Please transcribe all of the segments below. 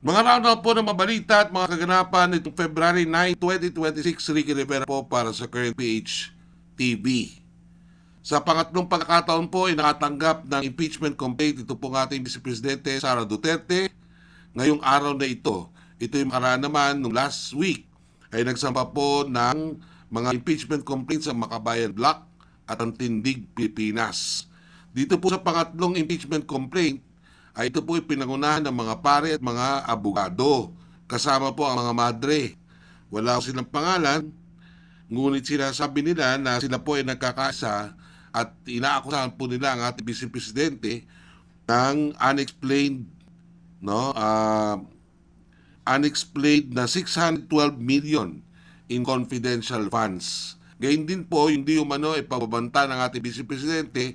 Mga roundup po ng mga balita at mga kaganapan nitong February 9, 2026, Ricky Rivera po para sa Current PH TV. Sa pangatlong pagkakataon po ay nakatanggap ng impeachment complaint ito pong ating Vice Presidente Sara Duterte ngayong araw na ito. Ito yung makaraan naman nung last week ay nagsampa po ng mga impeachment complaints sa Makabayan Block at ang Tindig Pilipinas. Dito po sa pangatlong impeachment complaint ay ito po pinangunahan ng mga pare at mga abogado. Kasama po ang mga madre. Wala ko silang pangalan, ngunit sinasabi nila na sila po ay nagkakasa at inaakusahan po nila ang ating Vice Presidente ng unexplained na 612 million in confidential funds. Gayun din po, hindi umano ipababanta ng ating Vice Presidente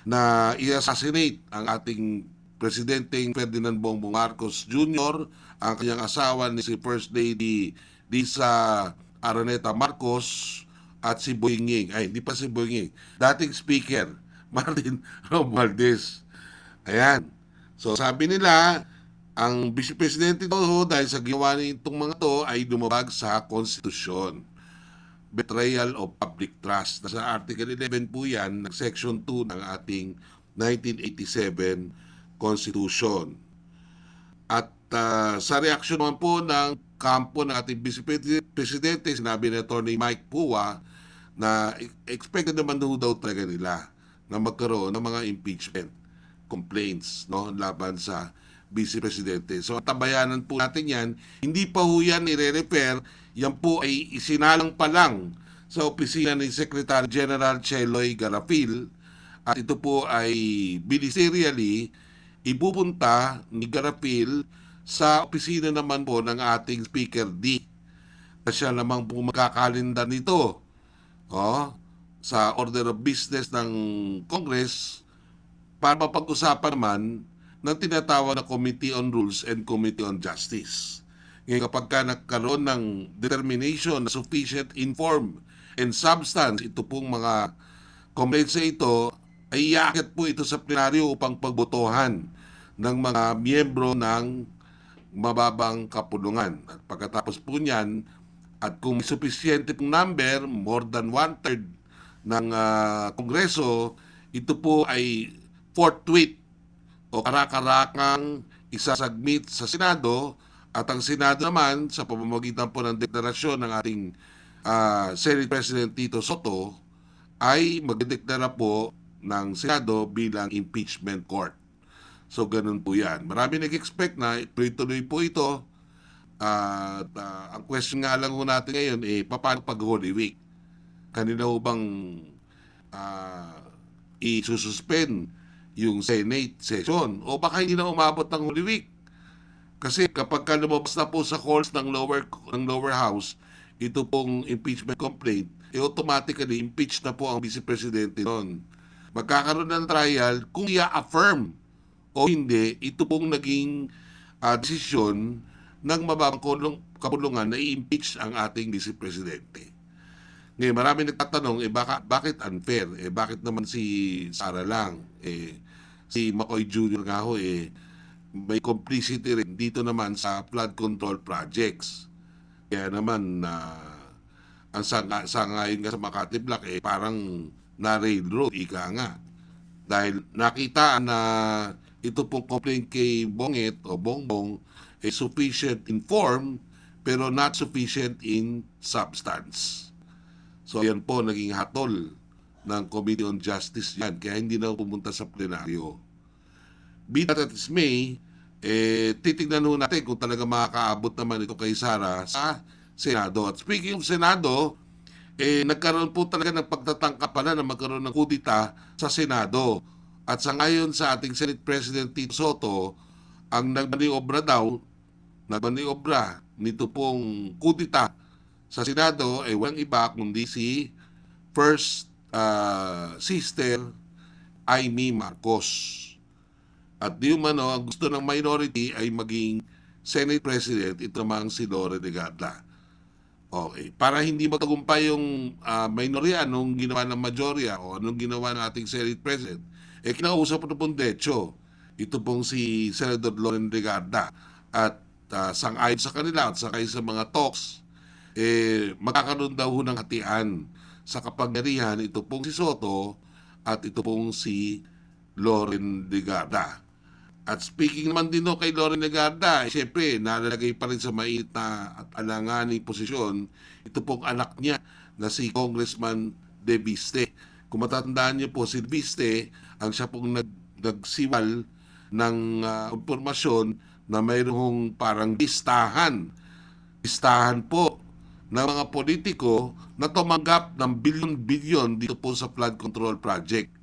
na i-assassinate ang ating Presidenteng Ferdinand Bongbong Marcos Jr., ang kanyang asawa ni si First Lady Lisa Araneta Marcos at si Boyinging. Ay, hindi pa si Boyinging. Dating Speaker, Martin Romualdez. Ayan. So sabi nila, ang Vice Presidente daw dahil sa ginawa nitong mga to ay lumabag sa konstitusyon. Betrayal of public trust. Nasa Article 11 po yan, ng Section 2 ng ating 1987 Constitution. At sa reaksyon naman po ng kampo ng ating Vice Presidente, sinabi ni Atty. Mike Pua na expected naman daw talaga nila na magkaroon ng mga impeachment complaints laban sa Vice Presidente. So tabayanan po natin yan. Hindi pa ho yan i-refer. Yan po ay isinalang pa lang sa opisina ni Secretary General Cheloy Garapil at ito po ay ministerially ipupunta ni Garapil sa opisina naman po ng ating Speaker D. Na siya namang po magkakalendar nito sa order of business ng Congress para mapag-usapan naman ng tinatawag na Committee on Rules and Committee on Justice. Ngayon kapag ka nagkaroon ng determination na sufficient inform and substance ito pong mga complaints sa ito, ay iaakit po ito sa plenaryo upang pagbotohan ng mga miyembro ng mababang kapulungan. At pagkatapos po niyan, at kung may sufficient pong number, more than one-third ng Kongreso, ito po ay forthwith o karakarakang isasubmit sa Senado at ang Senado naman sa pamamagitan po ng deklarasyon ng ating Senate President Tito Soto ay magdedeklara po ng Senado bilang impeachment court. So ganun po yan. Marami nag-expect na tuloy-tuloy po ito. At ang question nga lang ho natin ngayon paano pag Holy Week? Kanina ho bang uh, isususpend yung Senate session o baka hindi na umabot ng Holy Week? Kasi kapag ka lumabas na po sa calls ng lower house ito pong impeachment complaint, automatically impeach na po ang Vice Presidente noon. Magkakaroon ng trial kung i-affirm o hindi, ito pong naging desisyon ng mababang kapulungan na i-impeach ang ating Vice Presidente. Ngayon, marami nagtatanong, bakit unfair? Bakit naman si Sara lang? Si McCoy Jr. nga ho, may complicity rin dito naman sa flood control projects. Kaya naman, ang sangayon nga sa Makati Block, parang na-railroad, ika nga. Dahil nakita na ito pong complaint kay Bonget o Bongbong sufficient in form pero not sufficient in substance. So yan po naging hatol ng Committee on Justice yan kaya hindi na pumunta sa plenaryo. Be that as may, titignan nun natin kung talaga makakaabot naman ito kay Sara sa Senado. At speaking of Senado, nagkaroon po talaga ng pagtatangka na magkaroon ng kudita sa Senado. At sa ngayon sa ating Senate President Tito Soto, ang nagmaniobra nito pong kudita sa Senado ay walang iba kundi si First Sister Amy Marcos. At di umano, ang gusto ng minority ay maging Senate President, ito namang si Lore de Gata. Okay. Para hindi magtagumpay yung minorya anong ginawa ng majorya o anong ginawa ng ating Senate President, kinausap po pong Decho. Ito pong si Senator Loren Regarda. At sang-ayon sa kanila at sakay sa mga talks, magkakaroon daw ho ng hatian sa kapangyarihan ito pong si Soto at ito pong si Loren Legarda. At speaking naman din no kay Loren Legarda, syempre nalalagay pa rin sa mainit na at alanganing posisyon ito pong anak niya na si Congressman De Viste. Kung matatandaan niyo po, si De Viste ang siya pong nagsiwal ng impormasyon na mayroong parang listahan po ng mga politiko na tumanggap ng bilyon-bilyon dito po sa flood control project.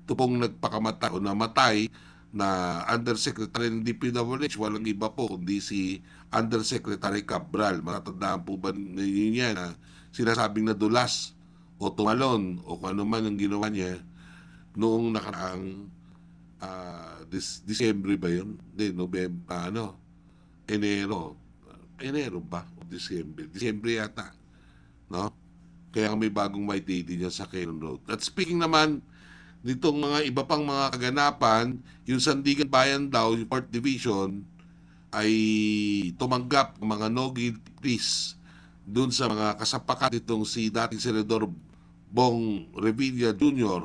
Ito pong nagpakamatay o namatay na Undersecretary ng DPWH, walang iba po kundi si Undersecretary Cabral. Matatandaan po ba ninyo niya na sinasabing nadulas o tumalon o kung ano man ang ginawa niya noong nakaraang Disyembre ba yun? Hindi, November, Enero ba? O Disyembre? Disyembre yata, no? Kaya may bagong white lady niya sa Quezon Road. At speaking naman nitong mga iba pang mga kaganapan, yung Sandigan Bayan daw, yung 4th Division, ay tumanggap ng mga no-guilty pleas dun sa mga kasapakat nitong si dating Senador Bong Revilla Jr.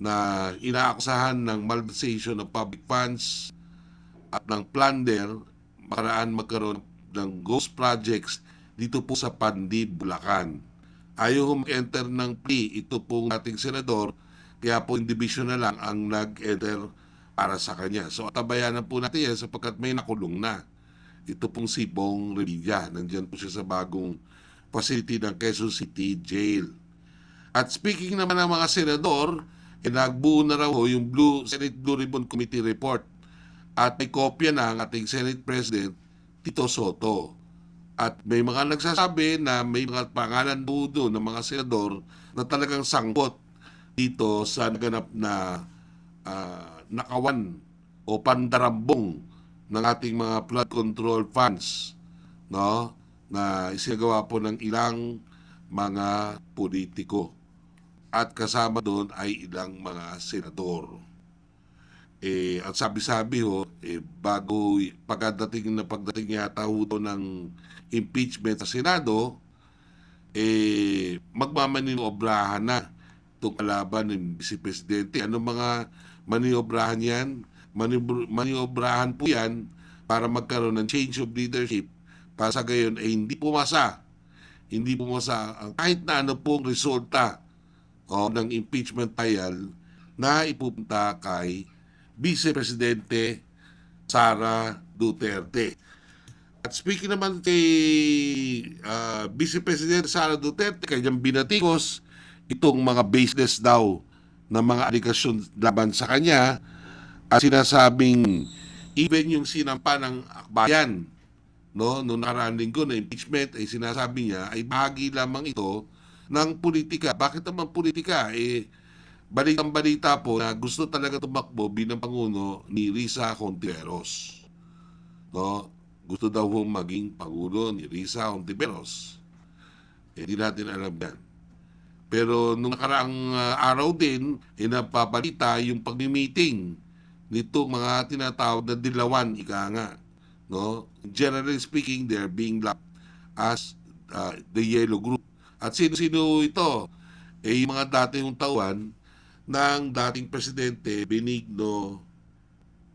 na inaakusahan ng malversation ng public funds at ng plunder makaraan magkaroon ng ghost projects dito po sa Pandi, Bulacan. Ayaw mag-enter ng plea ito pong ating senador, kaya po yung division na lang ang nag-enter para sa kanya. So tabayanan po natin yan sapagkat may nakulong na. Ito pong si Bong Revilla. Nandiyan po siya sa bagong facility ng Quezon City Jail. At speaking naman ng mga senador, nagbuo na raw yung Senate Blue Ribbon Committee report at may kopya na ang ating Senate President Tito Soto. At may mga nagsasabi na may mga pangalan doon ng mga senador na talagang sangkot dito sa naganap na nakawan o pandarambong ng ating mga flood control funds, no, na isinagawa po ng ilang mga politiko at kasama doon ay ilang mga senador. At sabi-sabi ho, bago pagdating yata ho ng impeachment sa Senado, magmamaniobrahan na itong kalaban ng Vice Presidente. Ano mga maniobrahan yan? Maniobrahan po yan para magkaroon ng change of leadership para sa gayon ay hindi pumasa kahit na ano pong resulta ng impeachment trial na ipupunta kay Vice Presidente Sara Duterte. At speaking naman kay Vice President Sara Duterte, kanyang binatikos itong mga baseless daw na mga aligasyon laban sa kanya at sinasabing even yung sinampa ng akbayan, no, noong nakaraang linggo na impeachment ay sinasabi niya ay bahagi lamang ito ng politika. Bakit naman politika? Balitang-balita po na gusto talaga tumakbo bilang Pangulo ni Risa Hontiveros. No? Gusto daw hong maging Pangulo ni Risa Hontiveros. Hindi natin alam yan. Pero nung nakaraang araw din, napabalita yung pag-meeting nito mga tinatawag na dilawan, ika nga. No? Generally speaking, they're being lapped as the Yellow Group. At sino-sino ito? Yung mga dating tauhan ng dating Presidente Benigno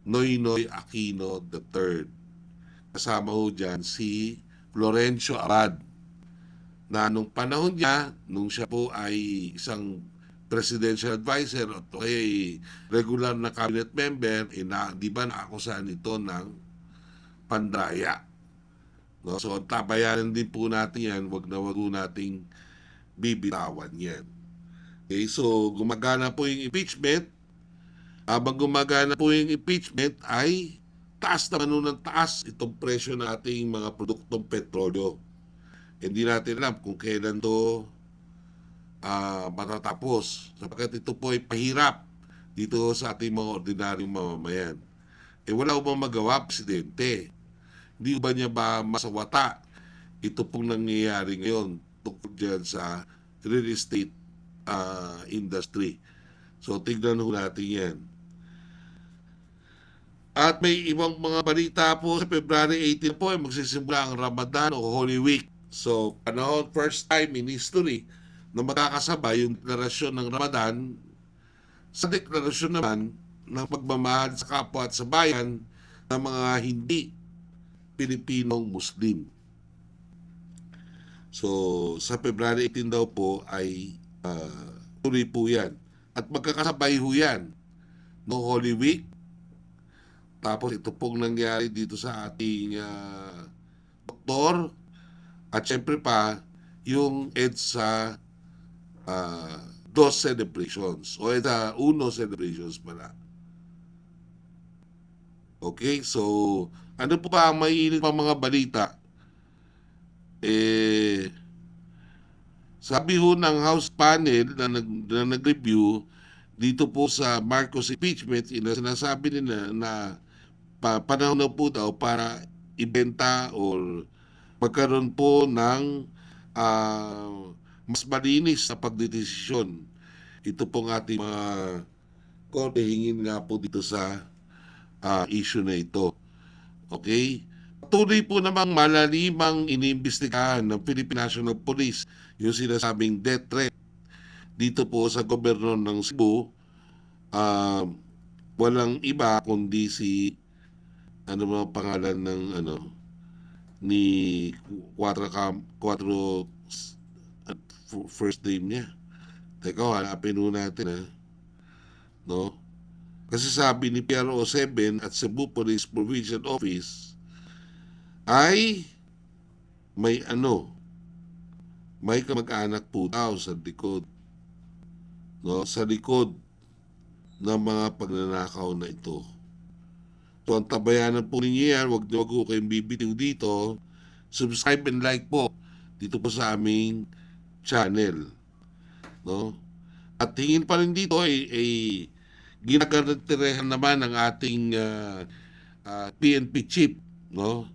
Noynoy Aquino III. Kasama ho dyan si Florencio Abad na nung panahon niya, nung siya po ay isang presidential advisor at kaya regular na cabinet member, di ba naakusahan ito ng pandaya. No? So tabayanan din po natin yan, wag na wag nating bibitawan yan. Okay, so gumagana po yung impeachment. Habang gumagana po yung impeachment ay taas naman ng taas itong presyo ng ating mga produktong petrolyo. Hindi natin alam kung kailan to matatapos sapagkat ito po ay pahirap dito sa ating mga ordinaryong mamamayan. Wala bang magawa, Presidente? Hindi ba niya ba masawata ito pong nangyayari ngayon tungkol dyan sa real estate industry? So tignan ho natin yan. At may ibang mga balita po sa February 18 po ay magsisimula ang Ramadan o Holy Week. So, panahon first time in history na magkakasabay yung deklarasyon ng Ramadan sa deklarasyon naman ng pagmamahal sa kapwa at sa bayan ng mga hindi Pilipinong Muslim. So, sa February 18 daw po ay tuloy po yan. At magkakasabay ho yan no Holy Week. Tapos ito pong nangyari dito sa ating doktor. At syempre pa, yung EDSA dos celebrations o EDSA uno celebrations pala. Okay, so ano po ba ang maiinit pa mga balita? Sabi ho ng House panel na nag-review dito po sa Marcos impeachment, sinasabi nila na panahon na po daw para ibenta or magkaroon po ng mas malinis na pagdedesisyon. Ito pong ating mga korte hingin nga po dito sa issue na ito. Okay? Patuloy po namang malalimang iniimbestigahan ng Philippine National Police yung sinasabing death threat dito po sa gobyerno ng Cebu. Walang iba kundi si ano mga pangalan ng ni Cuatro at first name niya. Teka, hanapin ho natin no? Kasi sabi ni PRO7 at Cebu Police Provincial Office ay may kamag-anak po daw sa likod. No? Sa likod ng mga pagnanakaw na ito. So ang tabayanan po ninyo yan, wag ko kayong bibitiw dito. Subscribe and like po dito po sa aming channel. No? At hingin pa rin dito ay ginagarantirehan naman ng ating PNP chief, no?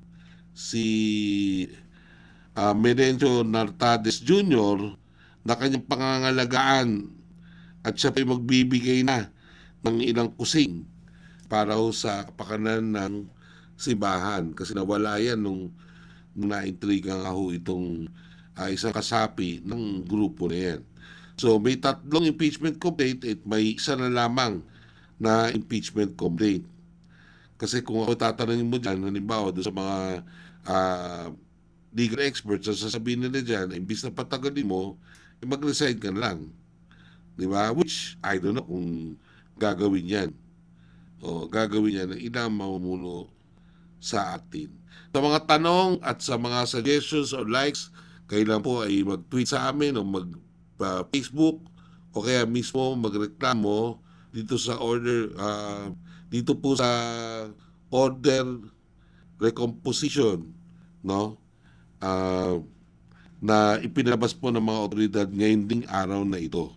Si Merencio Nartades Jr. na kanyang pangangalagaan at siya pa'y magbibigay na ng ilang kusing para ho sa kapakanan ng simbahan kasi nawala yan nung na-intriga nga ho itong isang kasapi ng grupo na yan. So may 3 impeachment complaint at may isa na lamang na impeachment complaint. Kasi kung ako tatanungin mo dyan, halimbawa doon sa mga legal experts, sasabihin nila dyan, imbis na patagalin mo, mag-resign ka na lang. Di ba? Which, I don't know kung gagawin yan. O gagawin yan ng ilang mamumuno sa atin. Sa mga tanong at sa mga suggestions or likes, kailan po ay mag-tweet sa amin o mag-Facebook o kaya mismo magreklamo dito sa dito po sa order recomposition, no? Na ipinalabas po ng mga otoridad ngayon ding araw na ito.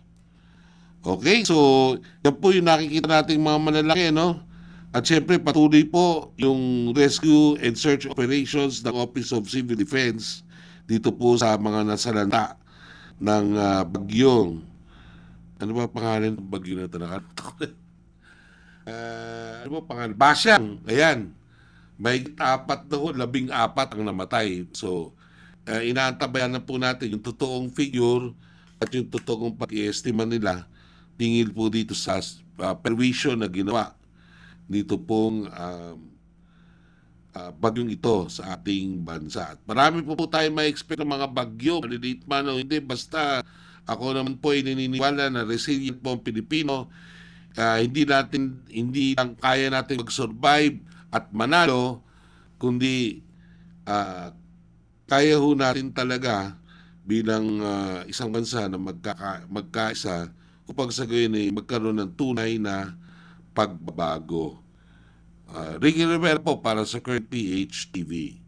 Okay, so yan po yung nakikita nating mga malalaki, no? At syempre patuloy po yung rescue and search operations ng Office of Civil Defense dito po sa mga nasalanta ng bagyong, ano ba pangalan ng bagyo na ito? Ano ba pangalan? Basyang. Ayan. May 14 ang namatay. So, inaantabayan na po natin yung totoong figure at yung totoong pag-i-estima nila tingil po dito sa perwisyo na ginawa dito pong bagyong ito sa ating bansa. At marami po tayo ma-expect ng mga bagyo, maliliit man o hindi, basta ako naman po ay naniniwala na resilient po ang Pilipino. Hindi lang kaya natin mag-survive at manalo, kundi kaya ho natin talaga bilang isang bansa na magkaisa upang sa gayon ay magkaroon ng tunay na pagbabago. Ricky Rivera po para sa Current PH TV.